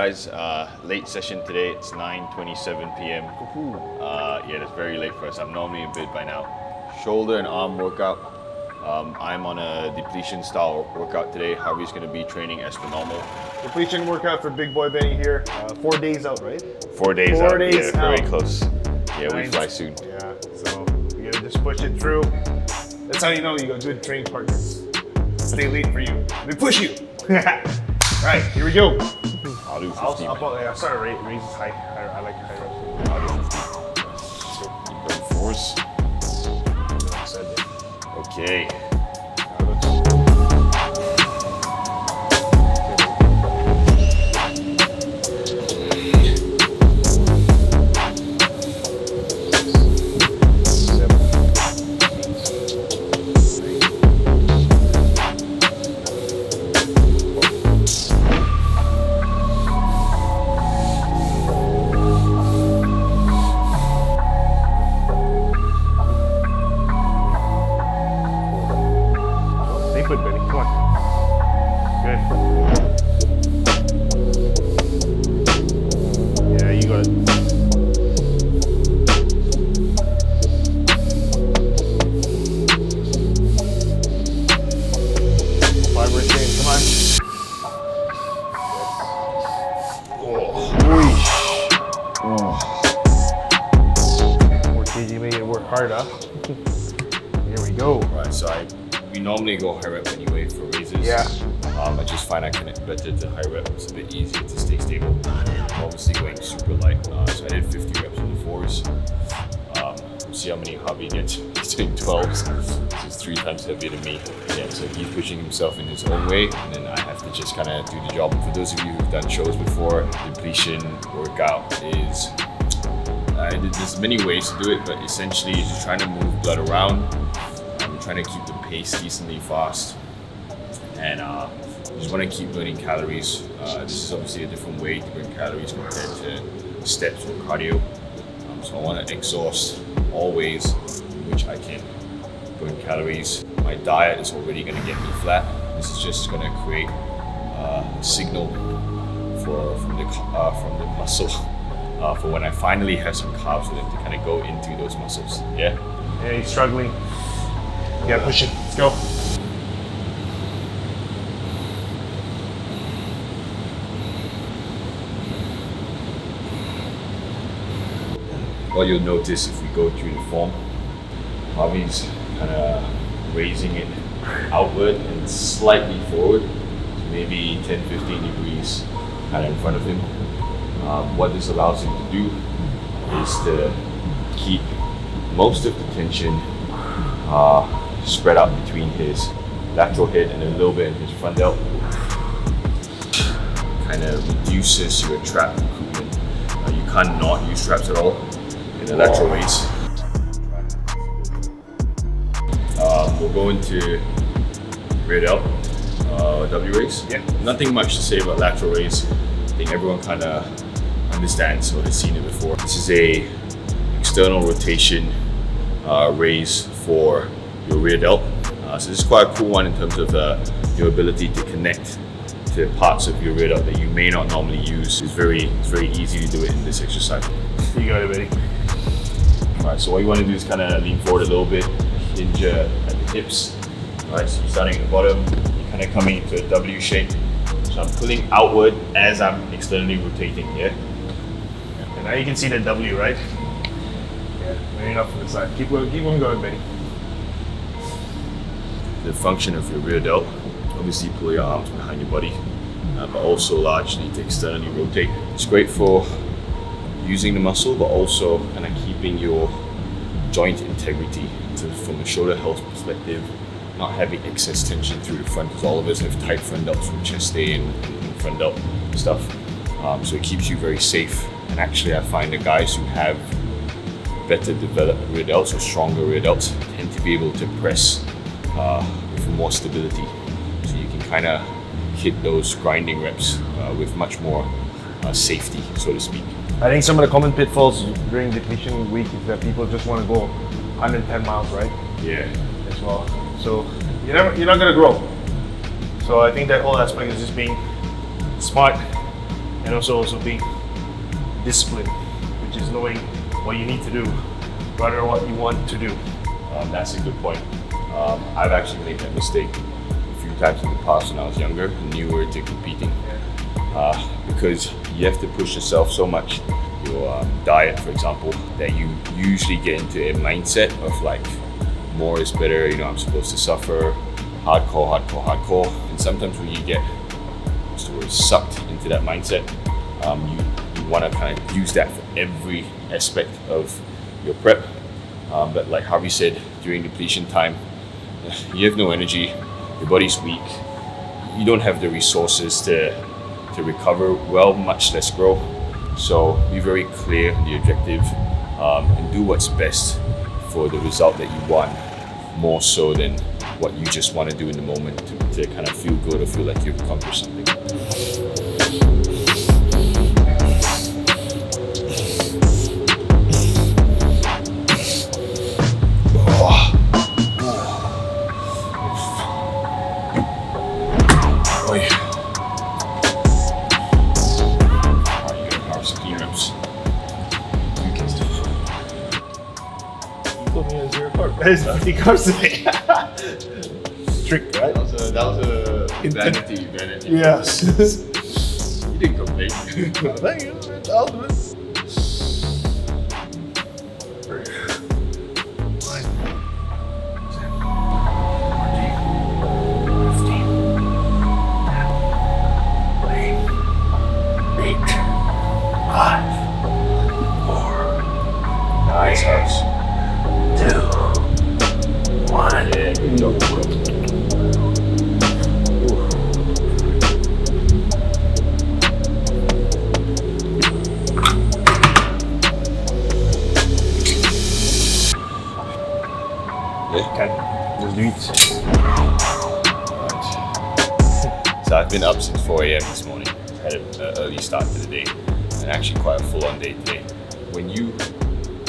guys, late session today. It's 9:27 p.m. Yeah, that's very late for us. I'm normally in bed by now. Shoulder and arm workout. I'm on a depletion style workout today. Harvey's going to be training as per normal. Depletion workout for Big Boy Benny here. 4 days out, right? 4 days out. 4 days yeah, out. very close. Yeah, Nice. we fly soon. Yeah, so you gotta just push it through. That's how you know you got good training partners. Stay late for you. They push you. Right, here we go. I'll do 15. I'll start raises high. I like high reps. I'll do 15. Keep going force. Okay. Here we go. Right, so we normally go high rep anyway for raises. Yeah. I just find I connect better to high rep. It's a bit easier to stay stable. I'm obviously going super light, so I did 50 reps on the fours. See how many Harvey gets. He's doing 12, so it's 3 times heavier than me. Yeah, so he's pushing himself in his own way, and then I have to just kind of do the job. For those of you who've done shows before, depletion workout is there's many ways to do it, but essentially you're just trying to move blood around. You're trying to keep the pace decently fast, and you just want to keep burning calories. This is obviously a different way to burn calories compared to steps or cardio. So I want to exhaust all ways in which I can burn calories. My diet is already going to get me flat. This is just going to create a signal from the muscle. For when I finally have some carbs for them to kind of go into those muscles. Yeah? Yeah, he's struggling. You gotta push it. Let's go. What you'll notice if we go through the form, Harvey's kind of raising it outward and slightly forward, so maybe 10-15 degrees kind of in front of him. What this allows him to do is to keep most of the tension spread out between his lateral head and a little bit in his front delt. Kind of reduces your trap recruitment. You can't not use traps at all in the lateral raise. We'll go into rear delt, W raise. Yeah. Nothing much to say about lateral raise. I think everyone kind of understands or has seen it before. This is a external rotation raise for your rear delt. So this is quite a cool one in terms of your ability to connect to parts of your rear delt that you may not normally use. It's very easy to do it in this exercise. You got it, buddy. All right, so what you want to do is kind of lean forward a little bit, hinge at the hips. All right, so you're starting at the bottom, you're kind of coming into a W shape. So I'm pulling outward as I'm externally rotating here. And now you can see the W, right? Yeah, maybe not from the side. Keep on going, Benny. The function of your rear delt, obviously pull your arms behind your body, but also largely to externally rotate. It's great for using the muscle, but also kind of keeping your joint integrity. So from a shoulder health perspective, not having excess tension through the front, because all of us have tight front delts from chest day and front delt stuff. So it keeps you very safe. And actually I find the guys who have better developed rear delts or stronger rear delts tend to be able to press with more stability. So you can kind of hit those grinding reps with much more safety, so to speak. I think some of the common pitfalls during depletion week is that people just want to go 110 miles, right? Yeah. As well. So you're not gonna grow. So I think that whole aspect is just being smart, and also being disciplined, which is knowing what you need to do rather than what you want to do. That's a good point. I've actually made that mistake a few times in the past when I was younger, newer to competing, because you have to push yourself so much. Your diet, for example, that you usually get into a mindset of like more is better. You know, I'm supposed to suffer, hardcore, and sometimes when you get sucked into that mindset, you want to kind of use that for every aspect of your prep. But like Harvey said, during depletion time, you have no energy, your body's weak, you don't have the resources to recover well, much less grow. So be very clear on the objective, and do what's best for the result that you want, more so than what you just want to do in the moment to kind of feel good or feel like you've accomplished something. That is 50 carbs today. Trick, right? That was a vanity. Yes. You didn't complain. Thank you. I'll do it. Nice, Harvey. 2, 1. Yeah, good job. Okay, let's do it. Right. So I've been up since 4 a.m. this morning. Had an early start to the day, and actually quite a full-on day today. When you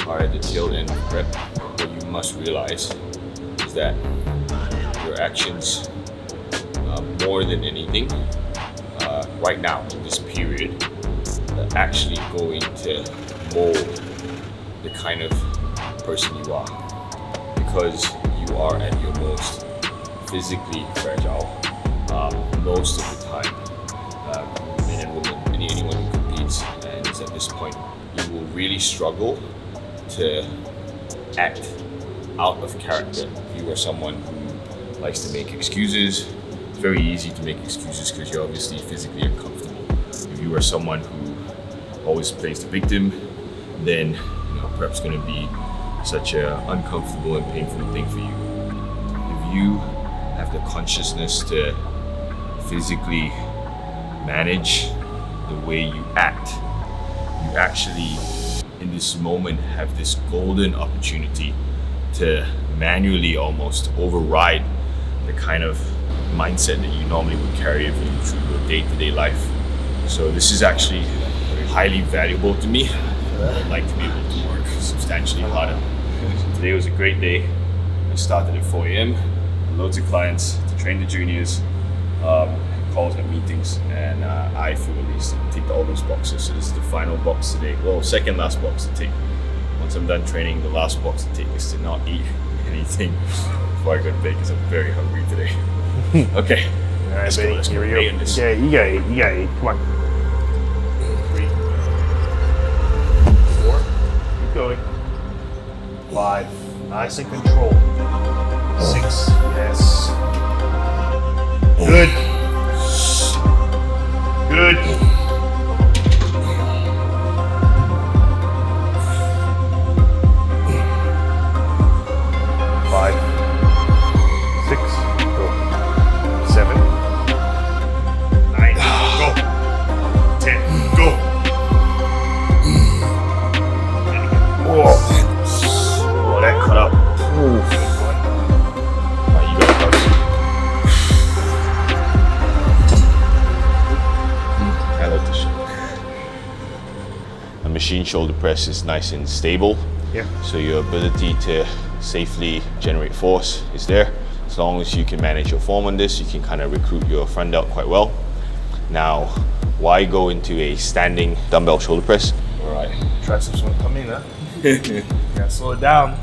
are at the tail end of prep, what you must realize is that your actions, more than anything, right now in this period, are actually going to mold the kind of person you are, because you are at your most physically fragile most of the time. Men and women, anyone who competes and is at this point, you will really struggle to act out of character. If you are someone who likes to make excuses, it's very easy to make excuses because you're obviously physically uncomfortable. If you are someone who always plays the victim, then prep's going to be such an uncomfortable and painful thing for you. If you have the consciousness to physically manage the way you act, you actually in this moment have this golden opportunity to manually almost override the kind of mindset that you normally would carry through your day-to-day life. So this is actually highly valuable to me. I'd like to be able to work substantially harder. Today was a great day. I started at 4 a.m. Loads of clients to train the juniors, calls and meetings, and I feel at least ticked all those boxes. So this is the final box today. Well, second last box to tick. Once I'm done training, the last box to tick is to not eat anything before I go to bed because I'm very hungry today. Okay. All right, Let's here we go. Yeah, you gotta eat. Come on. 3, 4, keep going. 5, nice and controlled. 6, yes. Good. Good. 5, 6, go. 7, 9, go. 10, go. Oh, that cut up. You got it, I like this shit. A machine shoulder press is nice and stable. Yeah. So your ability to safely generate force is there. As long as you can manage your form on this, you can kind of recruit your front delt quite well. Now, why go into a standing dumbbell shoulder press? All right. Triceps want to come in, huh? Yeah, slow it down.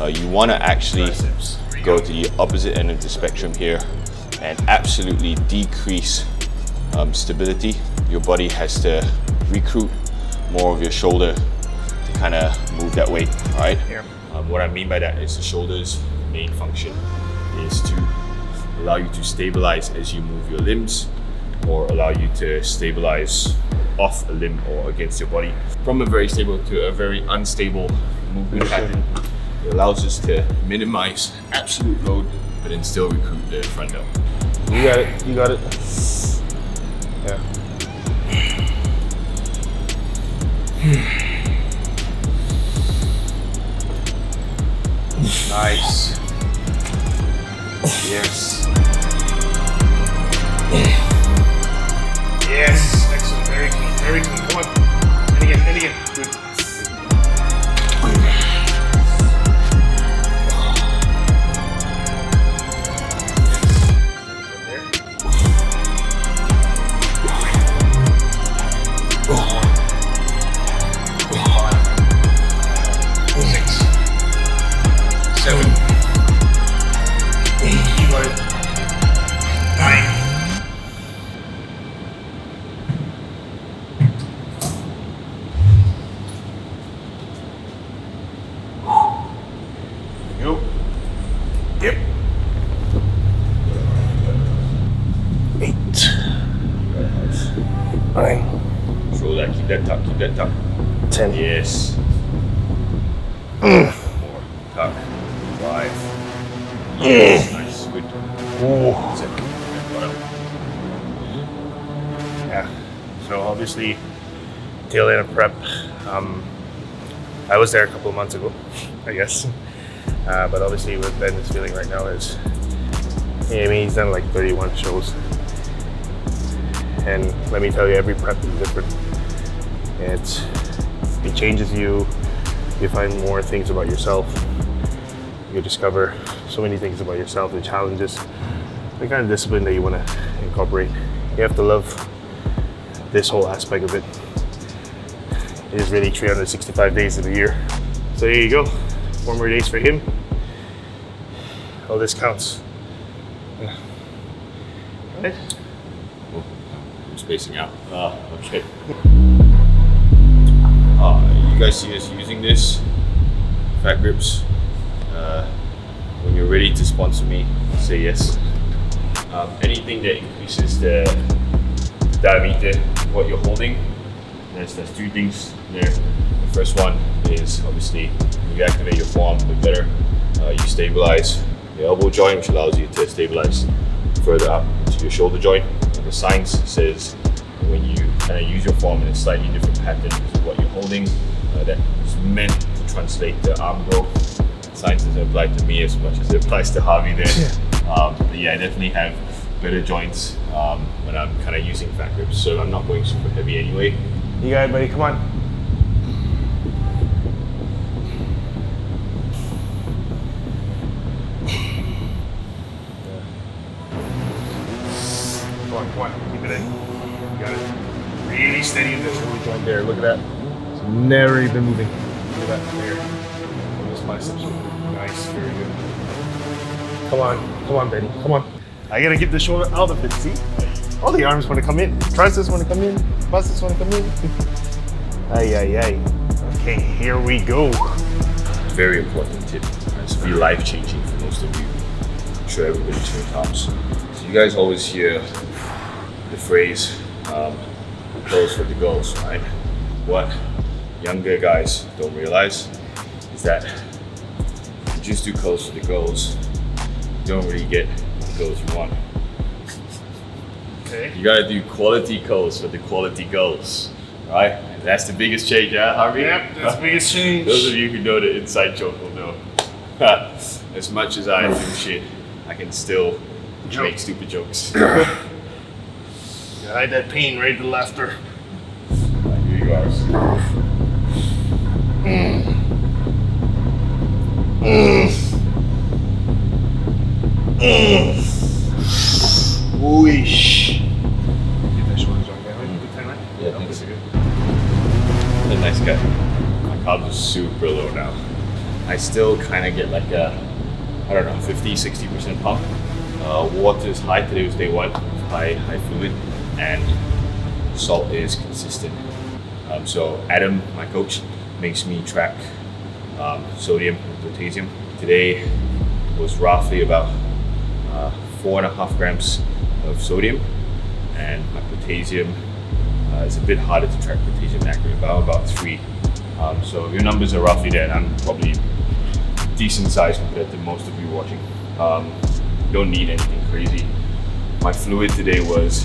You want to actually Triceps. go to the opposite end of the spectrum here and absolutely decrease stability. Your body has to recruit more of your shoulder to kind of move that weight, all right? Yeah. What I mean by that is the shoulder's main function is to allow you to stabilize as you move your limbs, or allow you to stabilize off a limb or against your body. From a very stable to a very unstable movement pattern, it allows us to minimize absolute load, but then still recruit the front delt. You got it. You got it. Yeah. Nice. Yes. Yes. Excellent. Very clean. Very clean. Come on. And again. And again. Good. Yep. 8. 9. Show that, keep that tuck, keep that tuck. 10. Yes. More. Tuck. 5. Yes. Nice. Good. Ooh. 7. Bottom. Yeah. So obviously, tail end of prep. I was there a couple of months ago, I guess. But obviously, what Ben is feeling right now is, I mean, he's done like 31 shows. And let me tell you, every prep is different. It changes you. You find more things about yourself. You discover so many things about yourself, the challenges, the kind of discipline that you want to incorporate. You have to love this whole aspect of it. It is really 365 days of the year. So there you go. 4 more days for him. All this counts. Yeah. Right? I'm spacing out. Okay. You guys see us using this? Fat Grips. When you're ready to sponsor me, say yes. Anything that increases the diameter of what you're holding, there's 2 things there. The first one is obviously when you activate your forearm a bit better, you stabilize the elbow joint, which allows you to stabilize further up into your shoulder joint. And the science says when you kind of use your forearm in a slightly different pattern to what you're holding, that is meant to translate the arm growth. Science doesn't apply to me as much as it applies to Harvey there. But yeah, I definitely have better joints when I'm kind of using Fat Grips, so I'm not going super heavy anyway. You got it, buddy. Come on. Come on. Keep it in. You got it. Really steady in this shoulder joint there. Look at that. It's never even moving. Look at that. There. And this biceps. Nice. Very good. Come on, Benny. Come on. I gotta get the shoulder out of it. See? All the arms want to come in. Triceps want to come in. Biceps want to come in. Ay. Okay, here we go. Very important tip. It's be life changing for most of you. I'm sure everybody's heard tops. So you guys always hear the phrase, clothes for the goals, right? What younger guys don't realize is that if you just do clothes for the goals, you don't really get the goals you want. Okay. You gotta do quality goals for the quality goals, right? And that's the biggest change, huh, Harvey? Yep, that's the biggest change. Those of you who know the inside joke will know. As much as I do shit, I can still make stupid jokes. You hide that pain, right? The laughter. Here you are. Whoosh. Get that super low now. I still kind of get like a, I don't know, 50-60% pump. Water is high. Today was day 1, high fluid, and salt is consistent. So Adam, my coach, makes me track sodium and potassium. Today was roughly about 4.5 grams of sodium, and my potassium is a bit harder to track potassium accurately, about 3. So if your numbers are roughly there, and I'm probably decent size compared to most of you watching. You don't need anything crazy. My fluid today was,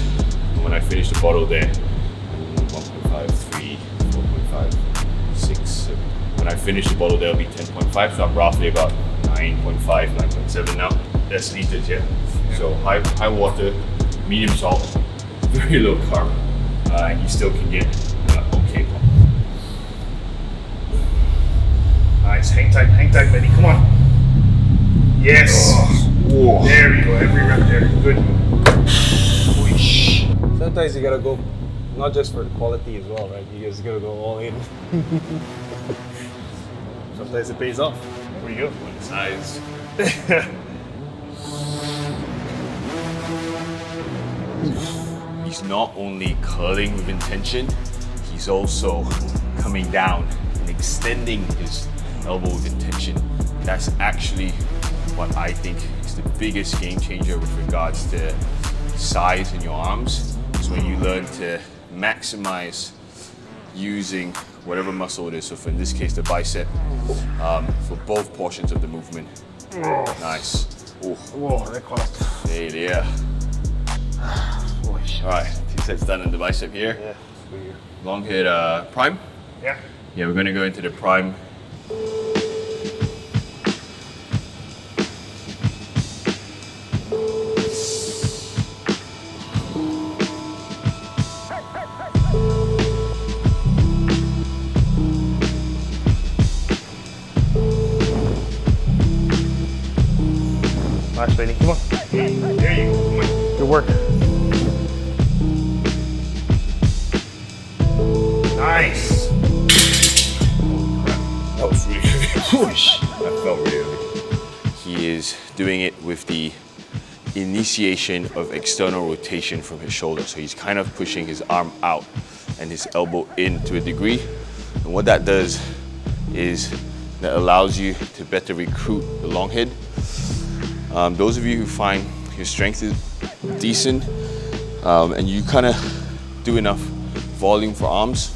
when I finished the bottle there, 1.5, 3, 4.5, 6, 7. When I finish the bottle, there'll be 10.5, so I'm roughly about 9.5, 9.7 now. That's liters, yeah. So high water, medium salt, very low carb, and you still can get okay pump. Nice, hang tight, Benny, come on. Yes. Whoa. There we go, every rep there, good. Whoosh. Sometimes you gotta go, not just for the quality as well, right? You just gotta go all in. Sometimes it pays off. There we go. One size. He's not only curling with intention, he's also coming down and extending his elbow with intention. That's actually what I think is the biggest game changer with regards to size in your arms, is when you learn to maximize using whatever muscle it is. So for in this case, the bicep, for both portions of the movement. Nice. Ooh. Whoa, that cost. Hey there. All right, 2 sets done in the bicep here. Yeah. Long hit prime. Yeah. Yeah, we're gonna go into the prime. Nice, Benny, come on. There you go, come on. Good work. Nice. That was really good. That felt really good. He is doing it with the initiation of external rotation from his shoulder. So he's kind of pushing his arm out and his elbow in to a degree. And what that does is that allows you to better recruit the long head. Those of you who find your strength is decent and you kind of do enough volume for arms,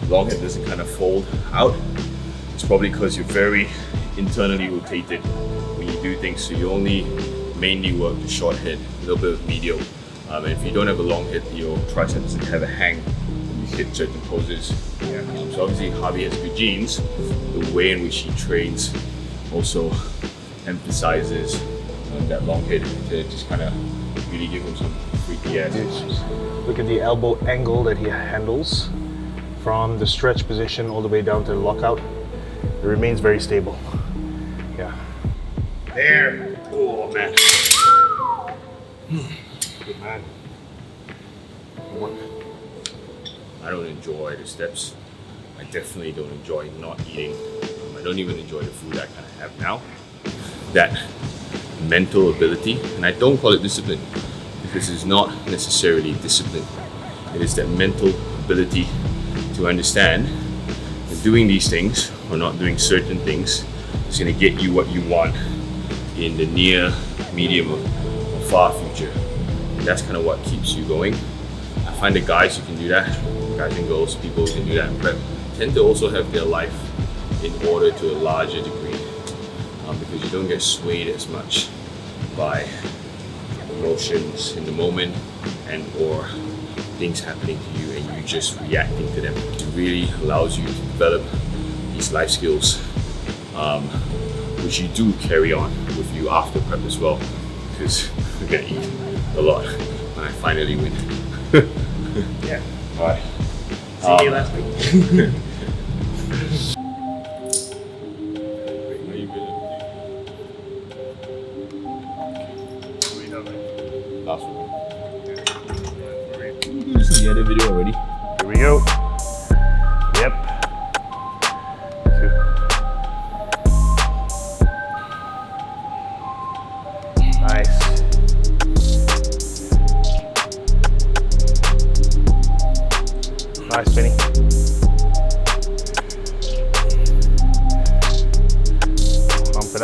long head doesn't kind of fold out. It's probably because you're very internally rotated when you do things. So you only mainly work the short head, a little bit of medial. And if you don't have a long head, your triceps have a hang when you hit certain poses. So obviously Harvey has good genes. The way in which he trains also emphasizes that long head to just kind of really give him some freaky ass. Look at the elbow angle that he handles from the stretch position all the way down to the lockout. It remains very stable. Yeah. There. Oh man. Good man. Good work. I don't enjoy the steps. I definitely don't enjoy not eating. I don't even enjoy the food I kind of have now. That mental ability, and I don't call it discipline because it's not necessarily discipline. It is that mental ability to understand that doing these things or not doing certain things is going to get you what you want in the near, medium, or far future. And that's kind of what keeps you going. I find the guys who can do that, guys and girls, people who can do that in prep, tend to also have their life in order to a larger degree. Because you don't get swayed as much by emotions in the moment and or things happening to you and you just reacting to them. It really allows you to develop these life skills, which you do carry on with you after prep as well, because you're gonna eat a lot when I finally win. Yeah. All right. See you last week. This is the other video already. Here we go. Yep. 2.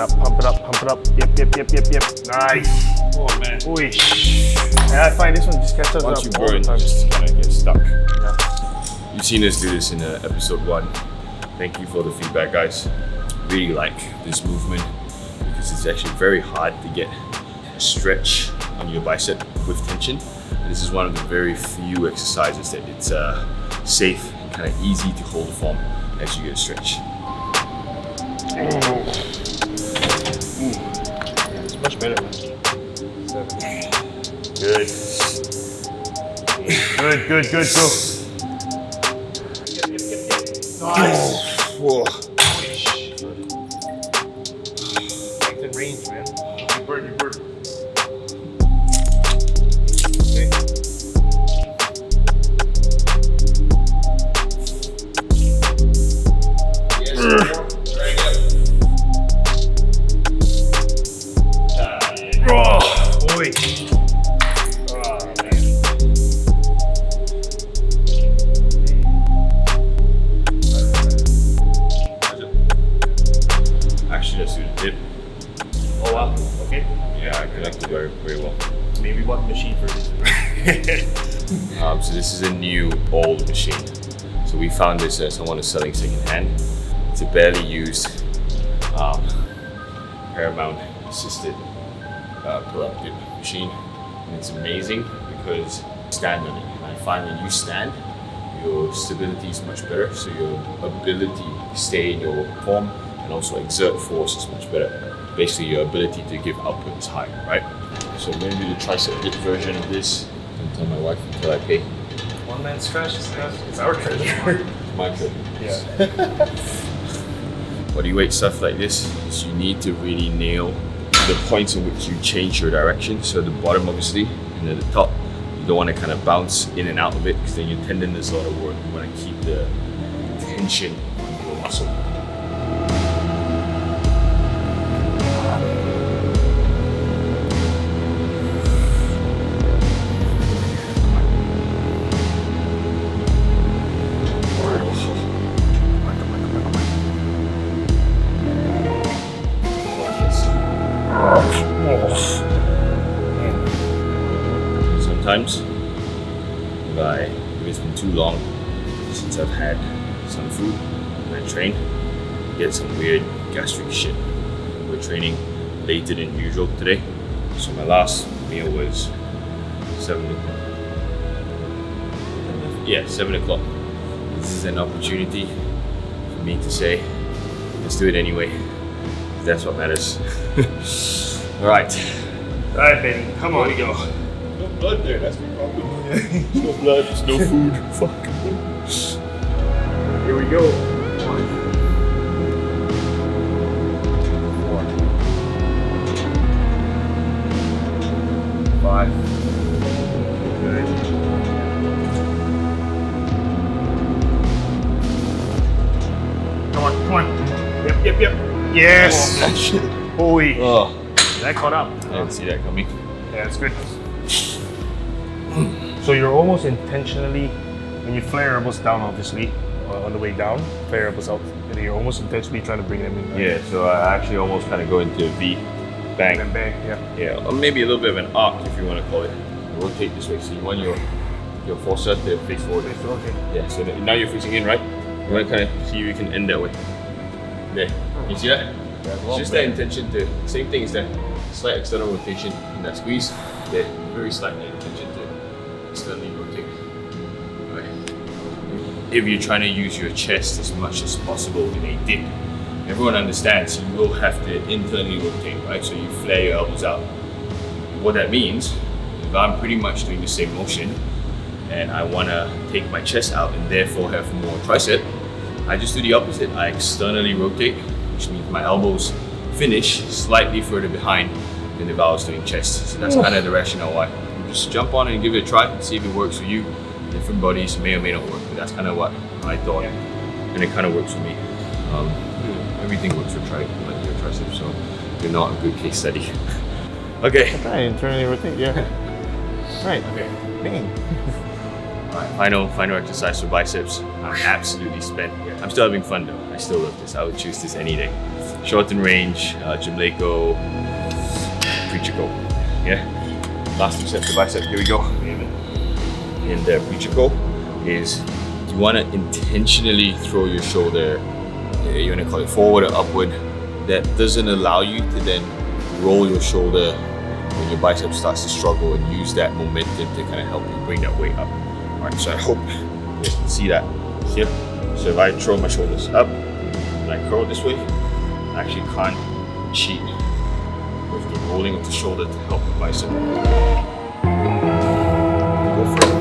up, pump it up, pump it up. Yep. Nice. Oh man. Oy. Yeah, I find this one just catches Once up you all the burn, you time. just kind of get stuck. Yeah. You've seen us do this in episode 1. Thank you for the feedback, guys. Really like this movement because it's actually very hard to get a stretch on your bicep with tension. And this is one of the very few exercises that it's safe and kind of easy to hold the form as you get a stretch. It's much better, man. Good. Good, go. Nice. Whoa. Strength and range, man. You burn. Okay. Oh, boy. Actually, let's do the dip. Oh wow. Okay. Yeah, I connected very well. Maybe what machine for this? So this is a new old machine. So we found this someone is selling secondhand. It's a barely used Paramount assisted pull-up dip machine, and it's amazing because you stand on it. And I find when you stand, your stability is much better. So your ability to stay in your form and also exert force is much better. Basically, your ability to give output is high, right? So I'm going to do the tricep dip version of this. And tell my wife until I pay. One man's trash is It's our treasure. My treasure. Yeah. Bodyweight stuff like this is you need to really nail the points in which you change your direction. So the bottom, obviously, and then the top. You don't want to kind of bounce in and out of it because then your tendon does a lot of work. You want to keep the tension on your muscle. Sometimes, if it's been too long since I've had some food when I train, I get some weird gastric shit. We're training later than usual today, so my last meal was 7 o'clock. This is an opportunity for me to say, let's do it anyway. That's what matters. All right, baby. Come on. Here we go. No blood there, that's the problem. There's no blood, there's no food. Fuck. Here we go. 5. Good. Come on. Yep. Yes. Oh, shit. Holy. Oh, That caught up. I didn't see that coming. Yeah, it's good. So you're almost intentionally, when you flare elbows down, obviously, on the way down, flare elbows out, and you're almost intentionally trying to bring them in. Right? Yeah, so I actually almost kind of go into a V, bang. And then bang, yeah. Yeah, or maybe a little bit of an arc if you want to call it. Rotate this way, so you want your foreset to face forward. Okay. Yeah, so now you're facing in, right? You want to kind of see if you can end that way. There, you see that? It's just that intention to, same thing as that slight external rotation in that squeeze, there, very slight intention to externally rotate. Right. If you're trying to use your chest as much as possible in a dip, everyone understands you will have to internally rotate, right? So you flare your elbows out. What that means, if I'm pretty much doing the same motion and I want to take my chest out and therefore have more tricep, I just do the opposite. I externally rotate, which means my elbows finish slightly further behind than if I was doing chest. So that's kind of the rationale why. You just jump on it and give it a try and see if it works for you. Different bodies may or may not work, but that's kind of what I thought, and it kind of works for me. Everything works for like your triceps, so you're not a good case study. Okay. Right, internally rotate, yeah. Right, okay. Bang. Final exercise for biceps. I'm absolutely spent. I'm still having fun though. I still love this. I would choose this any day. Short and range, Jimleco, preacher go. Yeah. Last 2 sets of bicep. Here we go. And the preacher go is you want to intentionally throw your shoulder. You want to call it forward or upward. That doesn't allow you to then roll your shoulder when your bicep starts to struggle, and use that momentum to kind of help you bring that weight up. All right, so I hope you can see that here. So if I throw my shoulders up and I curl this way, I actually can't cheat with the rolling of the shoulder to help the bicep. Go for it.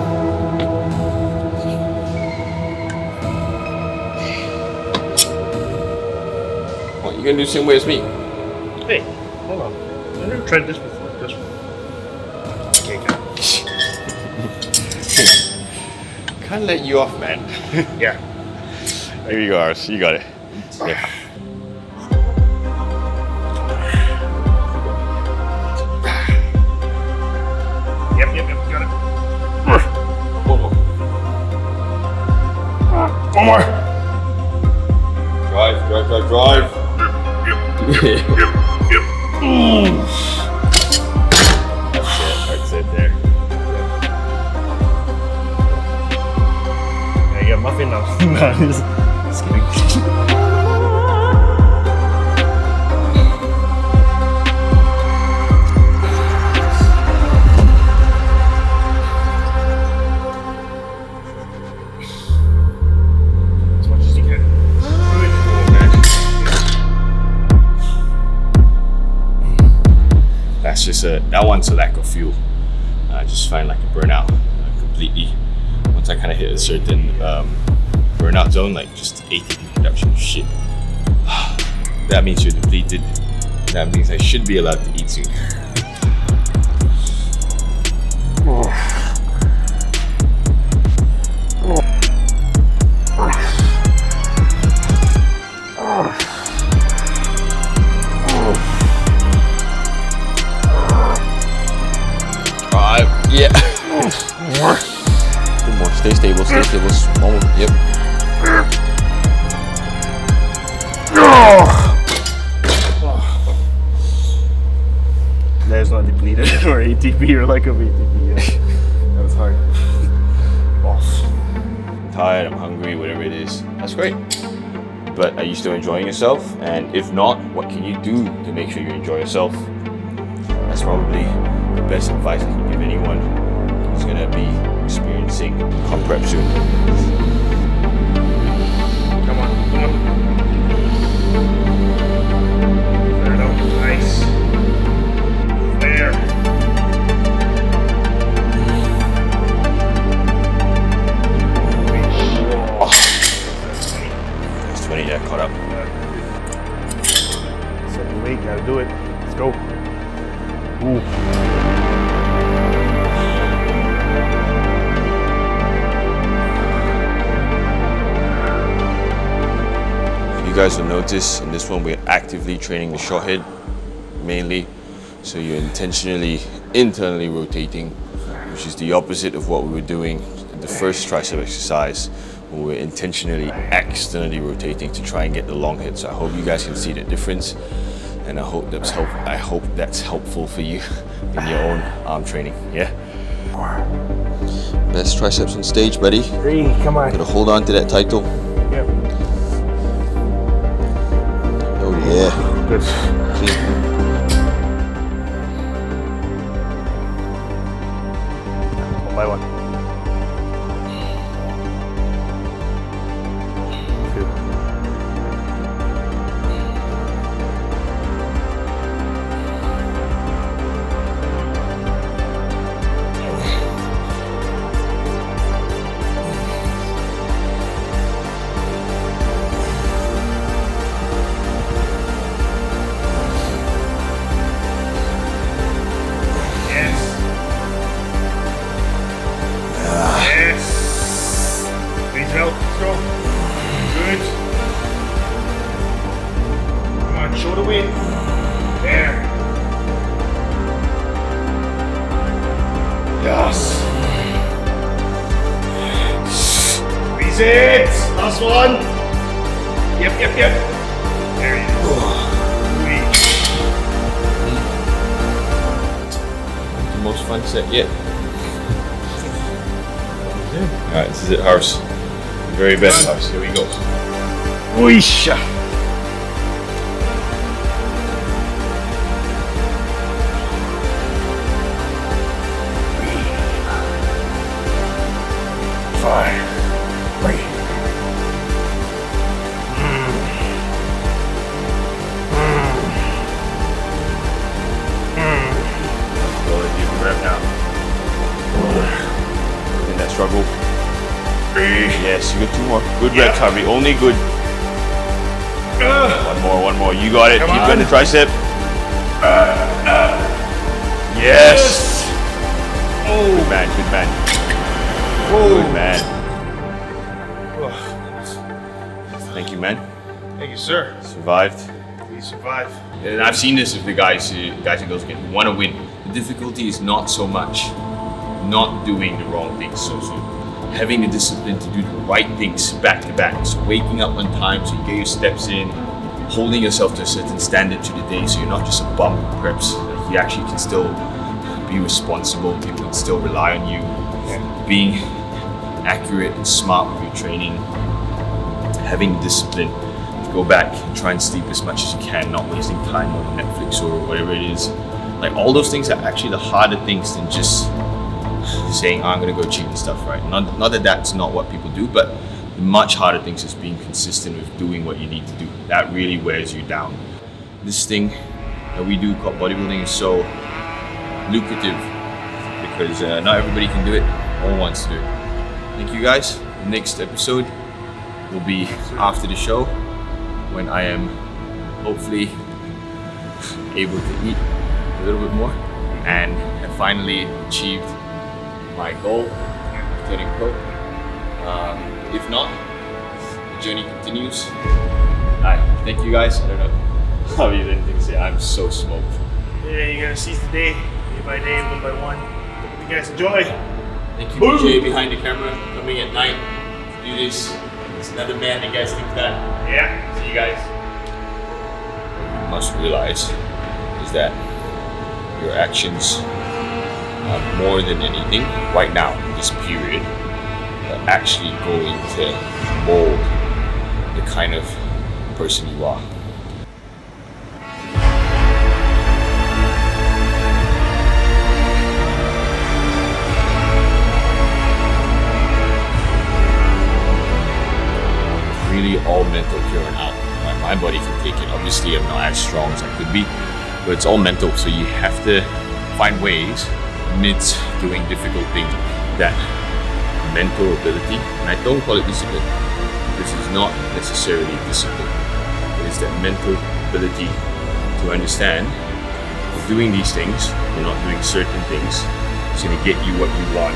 What, you gonna do the same way as me? Hey, hold on. I've never tried this before. This one. Okay, Can't let you off, man. yeah. Here you go, Ars. You got it. Yeah. Yep, got it. One more. One more. Drive. Yep. That's it there. Yeah, you got muffin now. Nah, just kidding. As much as you can. That's just that one's a lack of fuel. I just find like a burnout completely. Once I kind of hit a certain burnout zone, like just ATP production shit. That means you're depleted. That means I should be allowed to eat soon. Yeah. Two more. Stay stable. One more. Yep. That is not depleted or ATP or lack of ATP. Yeah. That was hard. I'm tired, I'm hungry, whatever it is. That's great. But are you still enjoying yourself? And if not, what can you do to make sure you enjoy yourself? That's probably the best advice I can give anyone who's gonna be experiencing comp prep soon. Come on. There it out. Nice. There. That's 20, yeah, caught up. Second weight, gotta do it. Let's go. Ooh. You guys will notice in this one we're actively training the short head mainly, so you're internally rotating, which is the opposite of what we were doing in the first tricep exercise, when we're intentionally externally rotating to try and get the long head. So I hope you guys can see the difference, and I hope that's helpful for you in your own arm training. Yeah. Best triceps on stage, buddy. 3, come on. Gotta hold on to that title. Yep. Oh yeah. Good. Clean. One by one. 2. Shoulder weight. There. Yes. That's it. Last one. Yep. There you go. The most fun set yet. Alright, this is it, Harvey. The very best, Harvey. Here we go. Oisha. Struggle. Yes, you got 2 more. Good reps, Harvey. Only good. One more. You got it. Keep going the tricep. Yes. Good man. Good man. Thank you, man. Thank you, sir. Survived. We survived. And I've seen this with the guys and girls again who want to win. The difficulty is not so much not doing the wrong things. So having the discipline to do the right things back to back. So waking up on time so you get your steps in, holding yourself to a certain standard through the day so you're not just a bum with preps. You actually can still be responsible, people can still rely on you. Being accurate and smart with your training, having discipline to go back and try and sleep as much as you can, not wasting time on Netflix or whatever it is. Like all those things are actually the harder things than just saying, I'm gonna go cheat and stuff, right? Not that that's not what people do, but the much harder things is being consistent with doing what you need to do. That really wears you down. This thing that we do called bodybuilding is so lucrative because not everybody can do it, no one wants to do it. Thank you guys. The next episode will be after the show when I am hopefully able to eat a little bit more and have finally achieved my goal of turning pro. If not, the journey continues. Alright, thank you guys. I don't know how you have anything to say. I'm so smoked. Yeah, you gotta seize the day by day, one by one. Hope you guys enjoy. Thank you, BJ, behind the camera, coming at night to do this. It's another man, you guys think that. Yeah. See you guys. What you must realize is that your actions, more than anything, right now, in this period, are actually going to mold the kind of person you are. Really all mental here and out. My body can take it. Obviously, I'm not as strong as I could be, but it's all mental. So you have to find ways amidst doing difficult things that mental ability, and I don't call it discipline. This is not necessarily discipline. It is that mental ability to understand that doing these things, you're not doing certain things, it's going to get you what you want.